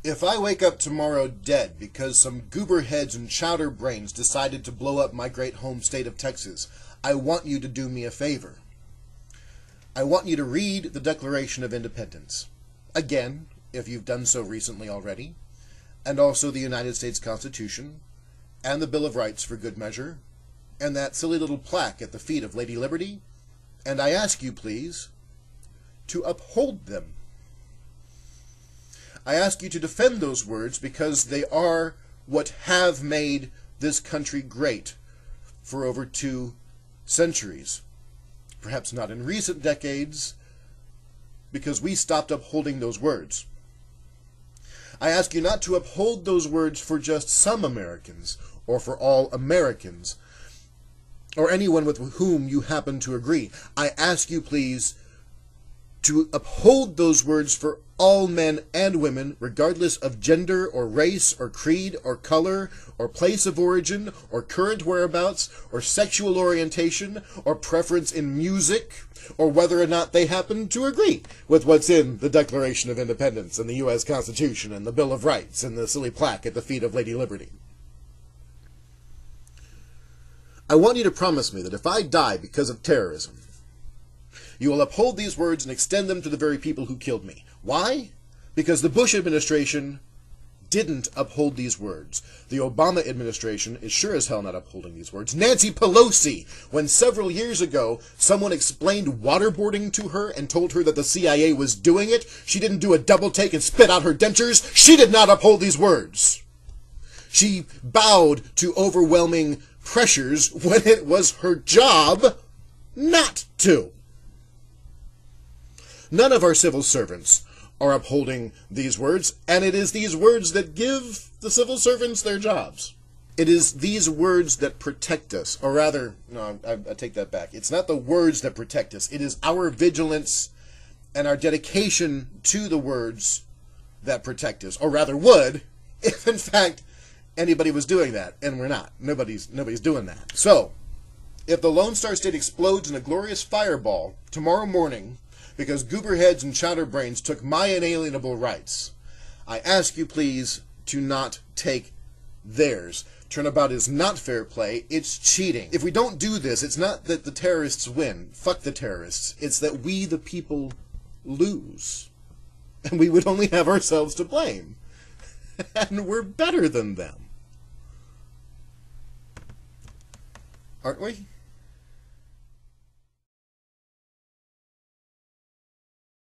If I wake up tomorrow dead because some goober heads and chowder brains decided to blow up my great home state of Texas, I want you to do me a favor. I want you to read the Declaration of Independence. Again, if you've done so recently already, and also the United States Constitution, and the Bill of Rights for good measure, and that silly little plaque at the feet of Lady Liberty, and I ask you, please, to uphold them. I ask you to defend those words because they are what have made this country great for over 2 centuries. Perhaps not in recent decades, because we stopped upholding those words. I ask you not to uphold those words for just some Americans, or for all Americans, or anyone with whom you happen to agree. I ask you, please, to uphold those words for all men and women, regardless of gender or race or creed or color or place of origin or current whereabouts or sexual orientation or preference in music or whether or not they happen to agree with what's in the Declaration of Independence and the U.S. Constitution and the Bill of Rights and the silly plaque at the feet of Lady Liberty. I want you to promise me that if I die because of terrorism, you will uphold these words and extend them to the very people who killed me. Why? Because the Bush administration didn't uphold these words. The Obama administration is sure as hell not upholding these words. Nancy Pelosi, when several years ago someone explained waterboarding to her and told her that the CIA was doing it, she didn't do a double take and spit out her dentures. She did not uphold these words. She bowed to overwhelming pressures when it was her job not to. None of our civil servants are upholding these words, and it is these words that give the civil servants their jobs. It is these words that protect us, or rather, no, I take that back. It's not the words that protect us. It is our vigilance and our dedication to the words that protect us, or rather would, if in fact anybody was doing that, and we're not. Nobody's doing that. So, if the Lone Star State explodes in a glorious fireball tomorrow morning, because gooberheads and chowderbrains took my inalienable rights, I ask you please to not take theirs. Turnabout is not fair play, it's cheating. If we don't do this, it's not that the terrorists win. Fuck the terrorists. It's that we, the people, lose. And we would only have ourselves to blame. And we're better than them. Aren't we?